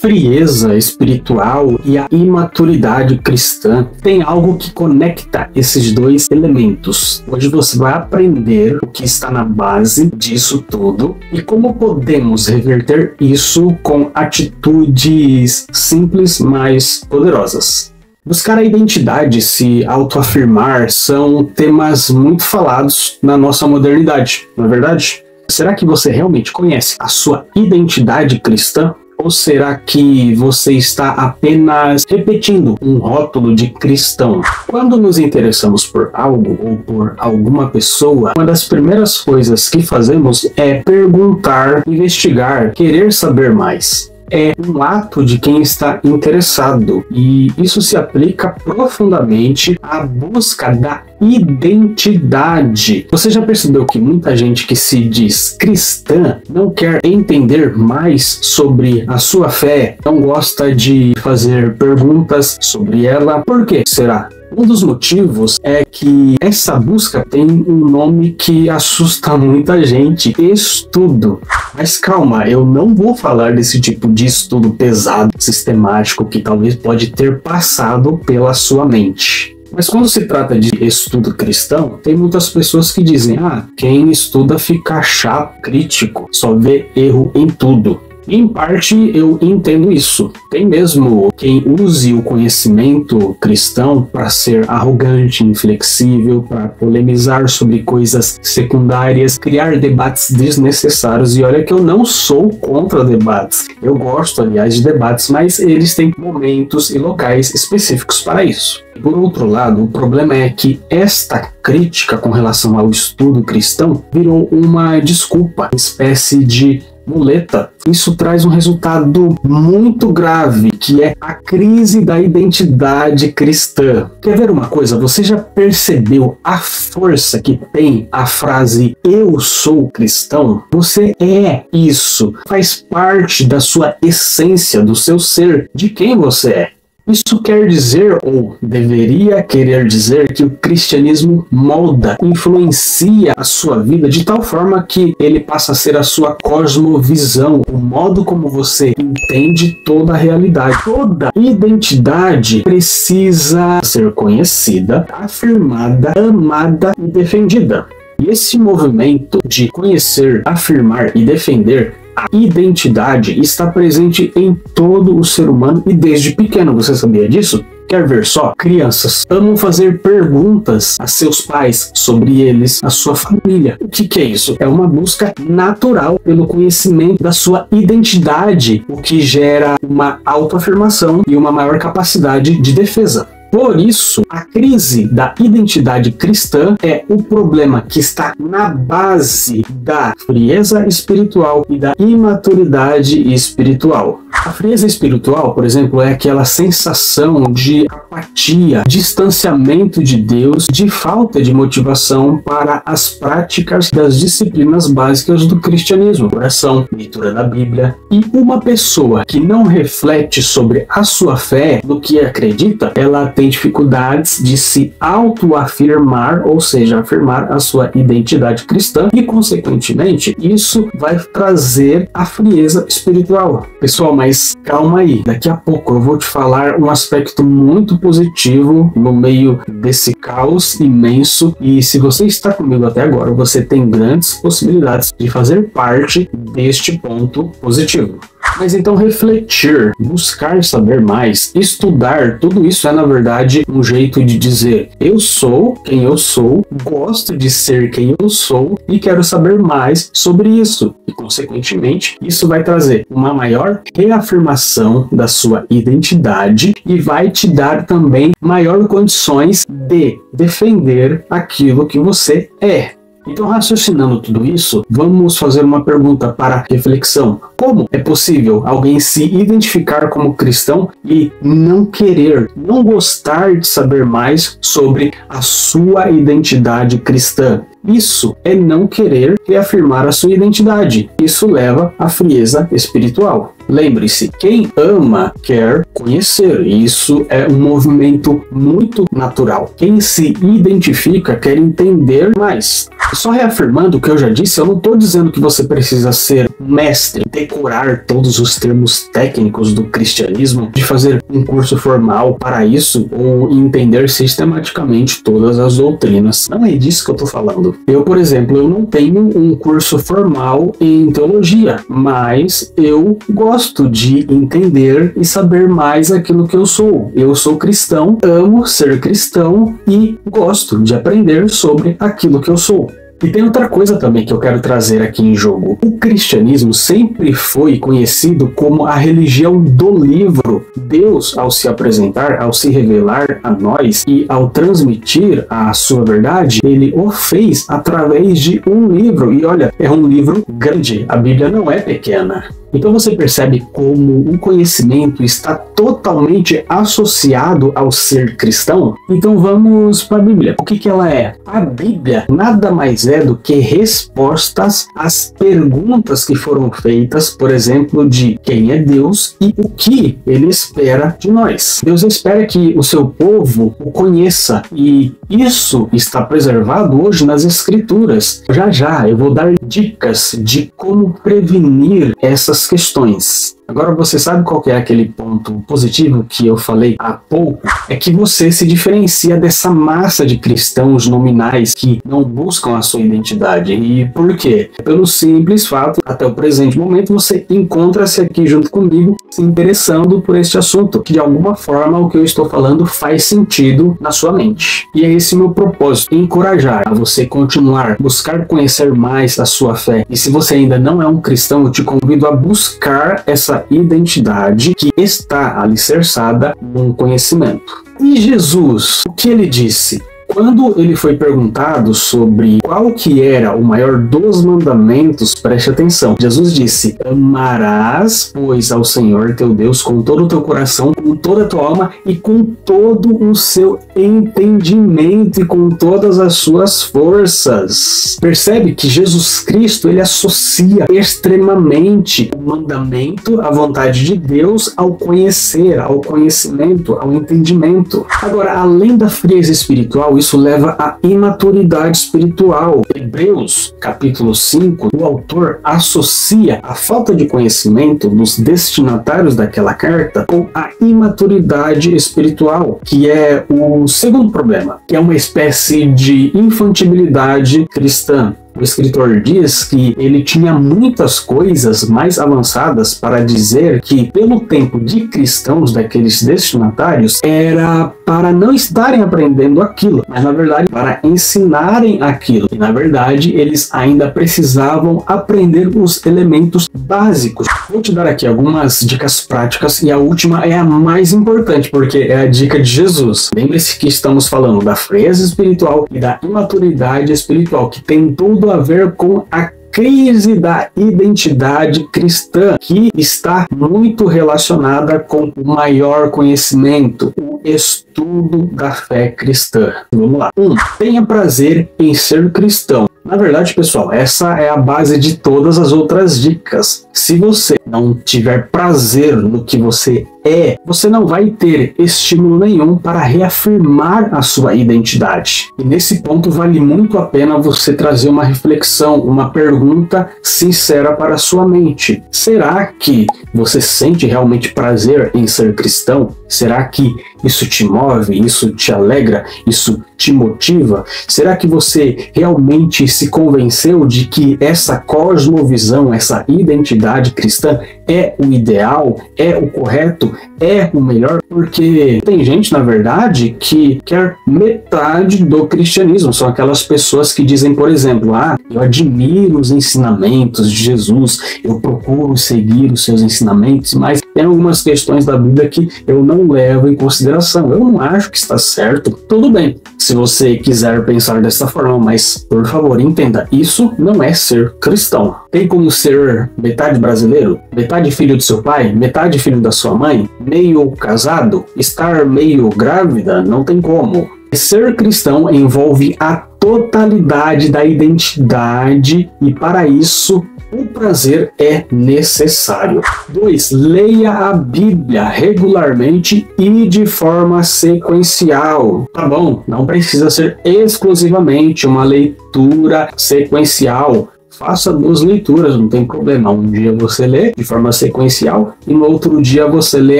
frieza espiritual e a imaturidade cristã tem algo que conecta esses dois elementos. Hoje você vai aprender o que está na base disso tudo e como podemos reverter isso com atitudes simples, mas poderosas. Buscar a identidade e se autoafirmar são temas muito falados na nossa modernidade, não é verdade? Será que você realmente conhece a sua identidade cristã? Ou será que você está apenas repetindo um rótulo de cristão? Quando nos interessamos por algo ou por alguma pessoa, uma das primeiras coisas que fazemos é perguntar, investigar, querer saber mais. É um ato de quem está interessado, e isso se aplica profundamente à busca da identidade. Você já percebeu que muita gente que se diz cristã não quer entender mais sobre a sua fé, não gosta de fazer perguntas sobre ela? Por que será? Um dos motivos é que essa busca tem um nome que assusta muita gente: estudo. Mas calma, eu não vou falar desse tipo de estudo pesado, sistemático, que talvez pode ter passado pela sua mente. Mas quando se trata de estudo cristão, tem muitas pessoas que dizem: quem estuda fica chato, crítico, só vê erro em tudo. Em parte eu entendo isso. Tem mesmo quem use o conhecimento cristão para ser arrogante, inflexível, para polemizar sobre coisas secundárias, criar debates desnecessários. E olha que eu não sou contra debates. Eu gosto, aliás, de debates, mas eles têm momentos e locais específicos para isso. Por outro lado, o problema é que esta crítica com relação ao estudo cristão virou uma desculpa, uma espécie de muleta. Isso traz um resultado muito grave, que é a crise da identidade cristã. Quer ver uma coisa? Você já percebeu a força que tem a frase "eu sou cristão"? Você é isso, faz parte da sua essência, do seu ser, de quem você é. Isso quer dizer, ou deveria querer dizer, que o cristianismo molda, influencia a sua vida de tal forma que ele passa a ser a sua cosmovisão, o modo como você entende toda a realidade. Toda identidade precisa ser conhecida, afirmada, amada e defendida. E esse movimento de conhecer, afirmar e defender a identidade está presente em todo o ser humano e desde pequeno. Você sabia disso? Quer ver só? Crianças amam fazer perguntas a seus pais sobre eles, a sua família. O que é isso? É uma busca natural pelo conhecimento da sua identidade, o que gera uma autoafirmação e uma maior capacidade de defesa. Por isso, a crise da identidade cristã é o problema que está na base da frieza espiritual e da imaturidade espiritual. A frieza espiritual, por exemplo, é aquela sensação de apatia, distanciamento de Deus, de falta de motivação para as práticas das disciplinas básicas do cristianismo: oração, leitura da Bíblia. E uma pessoa que não reflete sobre a sua fé, no que acredita, ela tem dificuldades de se autoafirmar, ou seja, afirmar a sua identidade cristã, e consequentemente isso vai trazer a frieza espiritual. Pessoal, mas calma aí, daqui a pouco eu vou te falar um aspecto muito positivo no meio desse caos imenso, e se você está comigo até agora, você tem grandes possibilidades de fazer parte deste ponto positivo. Mas então refletir, buscar saber mais, estudar, tudo isso é na verdade um jeito de dizer: eu sou quem eu sou, gosto de ser quem eu sou e quero saber mais sobre isso. E consequentemente, isso vai trazer uma maior reafirmação da sua identidade e vai te dar também maior condições de defender aquilo que você é. Então, raciocinando tudo isso, vamos fazer uma pergunta para reflexão. Como é possível alguém se identificar como cristão e não querer, não gostar de saber mais sobre a sua identidade cristã? Isso é não querer reafirmar a sua identidade. Isso leva à frieza espiritual. Lembre-se, quem ama quer conhecer. Isso é um movimento muito natural. Quem se identifica quer entender mais. Só reafirmando o que eu já disse, eu não estou dizendo que você precisa ser mestre, decorar todos os termos técnicos do cristianismo, de fazer um curso formal para isso ou entender sistematicamente todas as doutrinas. Não é disso que eu estou falando. Eu, por exemplo, eu não tenho um curso formal em teologia, mas eu gosto de entender e saber mais aquilo que eu sou. Eu sou cristão, amo ser cristão e gosto de aprender sobre aquilo que eu sou. E tem outra coisa também que eu quero trazer aqui em jogo. O cristianismo sempre foi conhecido como a religião do livro. Deus, ao se apresentar, ao se revelar a nós e ao transmitir a sua verdade, ele o fez através de um livro. E olha, é um livro grande. A Bíblia não é pequena. Então você percebe como o conhecimento está totalmente associado ao ser cristão? Então vamos para a Bíblia. O que ela é? A Bíblia nada mais é do que respostas às perguntas que foram feitas, por exemplo, de quem é Deus e o que ele espera de nós. Deus espera que o seu povo o conheça e isso está preservado hoje nas Escrituras. Já eu vou dar dicas de como prevenir essas questões. Agora você sabe qual que é aquele ponto positivo que eu falei há pouco? É que você se diferencia dessa massa de cristãos nominais que não buscam a sua identidade. E por quê? Pelo simples fato, até o presente momento, você encontra-se aqui junto comigo se interessando por este assunto, que de alguma forma o que eu estou falando faz sentido na sua mente. E é esse o meu propósito, encorajar a você continuar, buscar conhecer mais a sua fé. E se você ainda não é um cristão, eu te convido a buscar essa identidade que está alicerçada num conhecimento. E Jesus, o que ele disse? Quando ele foi perguntado sobre qual que era o maior dos mandamentos, preste atenção. Jesus disse: amarás, pois, ao Senhor teu Deus com todo o teu coração, com toda a tua alma e com todo o seu entendimento e com todas as suas forças. Percebe que Jesus Cristo, ele associa extremamente o mandamento, a vontade de Deus, ao conhecer, ao conhecimento, ao entendimento. Agora, além da frieza espiritual, isso leva à imaturidade espiritual. Hebreus, capítulo 5, o autor associa a falta de conhecimento dos destinatários daquela carta com a imaturidade espiritual, que é o segundo problema, que é uma espécie de infantilidade cristã. O escritor diz que ele tinha muitas coisas mais avançadas para dizer que, pelo tempo de cristãos daqueles destinatários, era para não estarem aprendendo aquilo, mas na verdade para ensinarem aquilo. E na verdade eles ainda precisavam aprender os elementos básicos. Vou te dar aqui algumas dicas práticas e a última é a mais importante, porque é a dica de Jesus. Lembre-se que estamos falando da frieza espiritual e da imaturidade espiritual, que tem tudo a ver com a crise da identidade cristã, que está muito relacionada com o maior conhecimento, o estudo da fé cristã. Vamos lá. 1. Tenha prazer em ser cristão. Na verdade, pessoal, essa é a base de todas as outras dicas. Se você não tiver prazer no que você é, você não vai ter estímulo nenhum para reafirmar a sua identidade. E nesse ponto vale muito a pena você trazer uma reflexão, uma pergunta sincera para a sua mente. Será que você sente realmente prazer em ser cristão? Será que isso te move, isso te alegra, isso te motiva? Será que você realmente se convenceu de que essa cosmovisão, essa identidade cristã é o ideal, é o correto, é o melhor? Porque tem gente, na verdade, que quer metade do cristianismo. São aquelas pessoas que dizem, por exemplo, eu admiro os ensinamentos de Jesus, eu procuro seguir os seus ensinamentos, mas tem algumas questões da Bíblia que eu não levo em consideração. Eu não acho que está certo. Tudo bem, se você quiser pensar dessa forma, mas, por favor, entenda, isso não é ser cristão. Tem como ser metade brasileiro, metade filho do seu pai, metade filho da sua mãe, meio casado, estar meio grávida? Não tem como. Ser cristão envolve a totalidade da identidade e, para isso, O prazer é necessário. 2. Leia a Bíblia regularmente e de forma sequencial. Tá bom, não precisa ser exclusivamente uma leitura sequencial. Faça 2 leituras, não tem problema. Um dia você lê de forma sequencial e no outro dia você lê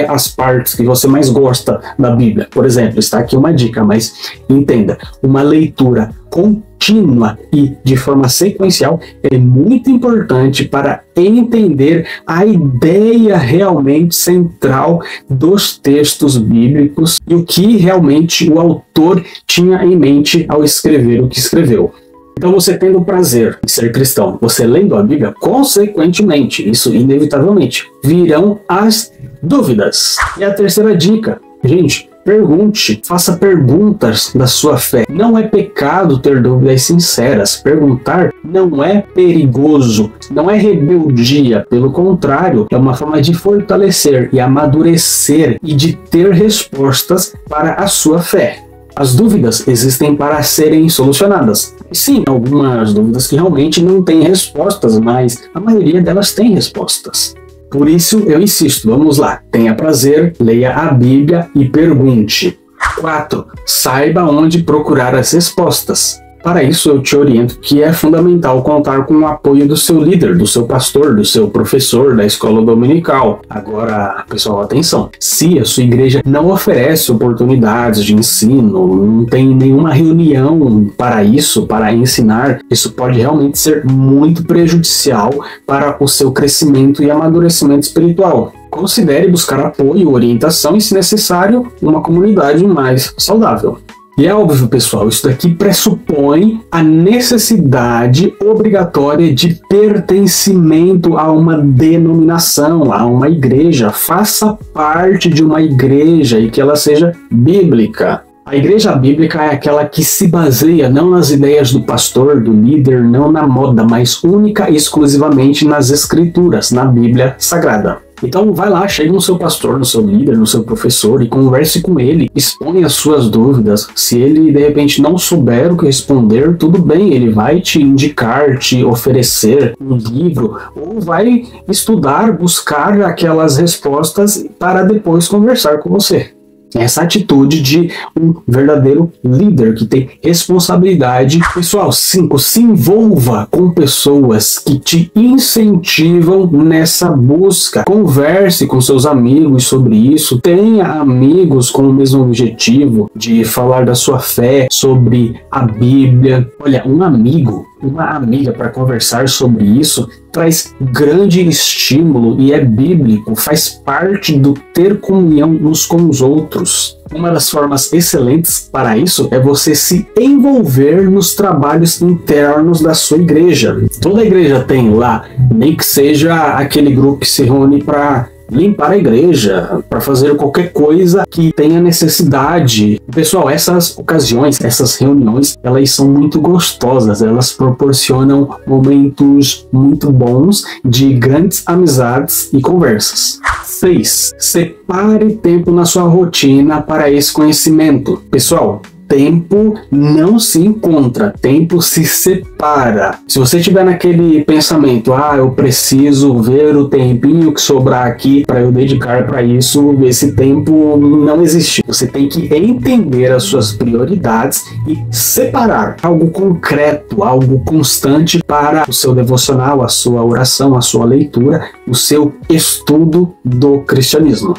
as partes que você mais gosta da Bíblia. Por exemplo, está aqui uma dica, mas entenda, uma leitura contínua e de forma sequencial é muito importante para entender a ideia realmente central dos textos bíblicos e o que realmente o autor tinha em mente ao escrever o que escreveu. Então, você tendo o prazer de ser cristão, você lendo a Bíblia, consequentemente, isso inevitavelmente, virão as dúvidas. E a terceira dica, gente, pergunte, faça perguntas da sua fé. Não é pecado ter dúvidas sinceras. Perguntar não é perigoso, não é rebeldia. Pelo contrário, é uma forma de fortalecer e amadurecer e de ter respostas para a sua fé. As dúvidas existem para serem solucionadas. Sim, algumas dúvidas que realmente não têm respostas, mas a maioria delas tem respostas. Por isso, eu insisto, vamos lá. Tenha prazer, leia a Bíblia e pergunte. 4. Saiba onde procurar as respostas. Para isso, eu te oriento que é fundamental contar com o apoio do seu líder, do seu pastor, do seu professor da escola dominical. Agora, pessoal, atenção. Se a sua igreja não oferece oportunidades de ensino, não tem nenhuma reunião para isso, para ensinar, isso pode realmente ser muito prejudicial para o seu crescimento e amadurecimento espiritual. Considere buscar apoio, orientação e, se necessário, uma comunidade mais saudável. E é óbvio, pessoal, isso daqui pressupõe a necessidade obrigatória de pertencimento a uma denominação, a uma igreja. Faça parte de uma igreja e que ela seja bíblica. A igreja bíblica é aquela que se baseia não nas ideias do pastor, do líder, não na moda, mas única e exclusivamente nas escrituras, na Bíblia Sagrada. Então vai lá, chegue no seu pastor, no seu líder, no seu professor e converse com ele, exponha as suas dúvidas. Se ele de repente não souber o que responder, tudo bem, ele vai te indicar, te oferecer um livro ou vai estudar, buscar aquelas respostas para depois conversar com você. Essa atitude de um verdadeiro líder que tem responsabilidade. Pessoal, 5. Se envolva com pessoas que te incentivam nessa busca. Converse com seus amigos sobre isso. Tenha amigos com o mesmo objetivo de falar da sua fé, sobre a Bíblia. Olha, um amigo, uma amiga para conversar sobre isso traz grande estímulo e é bíblico, faz parte do ter comunhão uns com os outros. Uma das formas excelentes para isso é você se envolver nos trabalhos internos da sua igreja. Toda igreja tem lá, nem que seja aquele grupo que se reúne para limpar a igreja, para fazer qualquer coisa que tenha necessidade. Pessoal, essas ocasiões, essas reuniões, elas são muito gostosas, elas proporcionam momentos muito bons de grandes amizades e conversas. 6. Separe tempo na sua rotina para esse conhecimento. Pessoal, tempo não se encontra, tempo se separa. Se você estiver naquele pensamento, eu preciso ver o tempinho que sobrar aqui para eu dedicar para isso, esse tempo não existe. Você tem que entender as suas prioridades e separar algo concreto, algo constante para o seu devocional, a sua oração, a sua leitura, o seu estudo do cristianismo.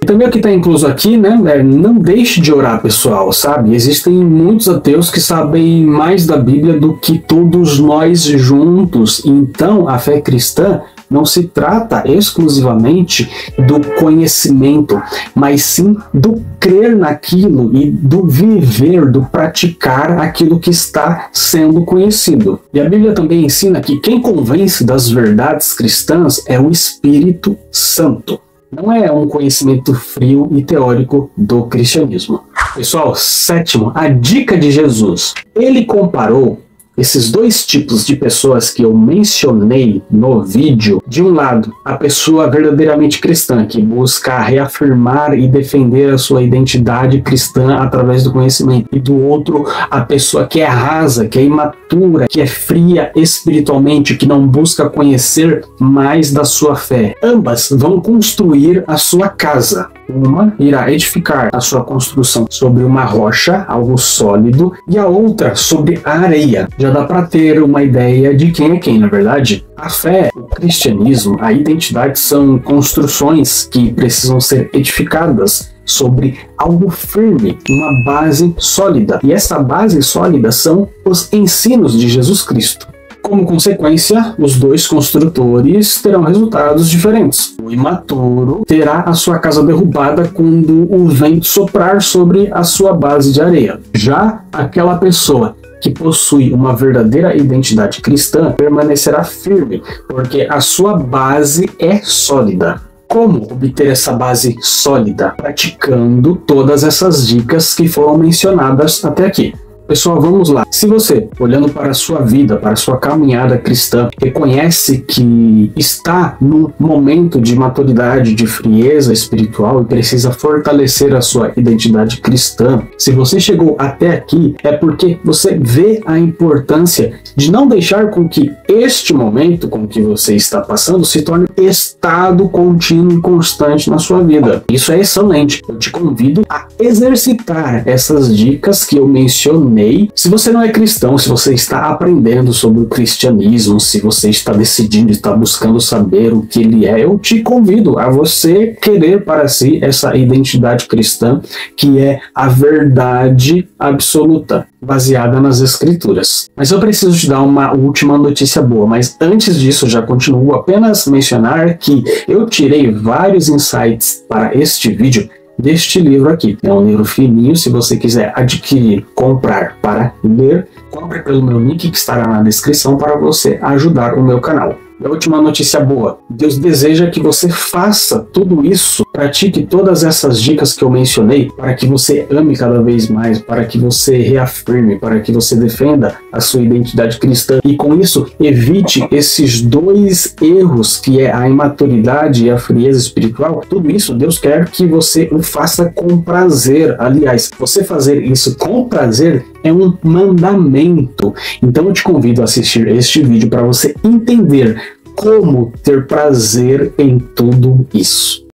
E também o que está incluso aqui, né? Não deixe de orar, pessoal, sabe? Existem muitos ateus que sabem mais da Bíblia do que todos nós juntos. Então, a fé cristã não se trata exclusivamente do conhecimento, mas sim do crer naquilo e do viver, do praticar aquilo que está sendo conhecido. E a Bíblia também ensina que quem convence das verdades cristãs é o Espírito Santo. Não é um conhecimento frio e teórico do cristianismo. Pessoal, 7. A dica de Jesus. Ele comparou Esses dois tipos de pessoas que eu mencionei no vídeo, de um lado, a pessoa verdadeiramente cristã, que busca reafirmar e defender a sua identidade cristã através do conhecimento, e do outro, a pessoa que é rasa, que é imatura, que é fria espiritualmente, que não busca conhecer mais da sua fé. Ambas vão construir a sua casa. Uma irá edificar a sua construção sobre uma rocha, algo sólido, e a outra sobre a areia. Já dá para ter uma ideia de quem é quem, na verdade. A fé, o cristianismo, a identidade são construções que precisam ser edificadas sobre algo firme, uma base sólida. E essa base sólida são os ensinos de Jesus Cristo. Como consequência, os dois construtores terão resultados diferentes. O imaturo terá a sua casa derrubada quando o vento soprar sobre a sua base de areia. Já aquela pessoa que possui uma verdadeira identidade cristã permanecerá firme, porque a sua base é sólida. Como obter essa base sólida? Praticando todas essas dicas que foram mencionadas até aqui. Pessoal, vamos lá. Se você, olhando para a sua vida, para a sua caminhada cristã, reconhece que está num momento de maturidade, de frieza espiritual e precisa fortalecer a sua identidade cristã, se você chegou até aqui, é porque você vê a importância de não deixar com que este momento com que você está passando se torne estado contínuo e constante na sua vida. Isso é excelente. Eu te convido a exercitar essas dicas que eu mencionei. Se você não é cristão, se você está aprendendo sobre o cristianismo, se você está decidindo, está buscando saber o que ele é, eu te convido a você querer para si essa identidade cristã, que é a verdade absoluta, baseada nas escrituras. Mas eu preciso te dar uma última notícia boa, mas antes disso já continuo apenas mencionar que eu tirei vários insights para este vídeo deste livro aqui. É um livro fininho, se você quiser adquirir, comprar para ler, compre pelo meu link que estará na descrição para você ajudar o meu canal. E a última notícia boa, Deus deseja que você faça tudo isso, pratique todas essas dicas que eu mencionei, para que você ame cada vez mais, para que você reafirme, para que você defenda a sua identidade cristã e com isso evite esses dois erros, que é a imaturidade e a frieza espiritual. Tudo isso Deus quer que você o faça com prazer. Aliás, você fazer isso com prazer é um mandamento. Então eu te convido a assistir este vídeo para você entender como ter prazer em tudo isso.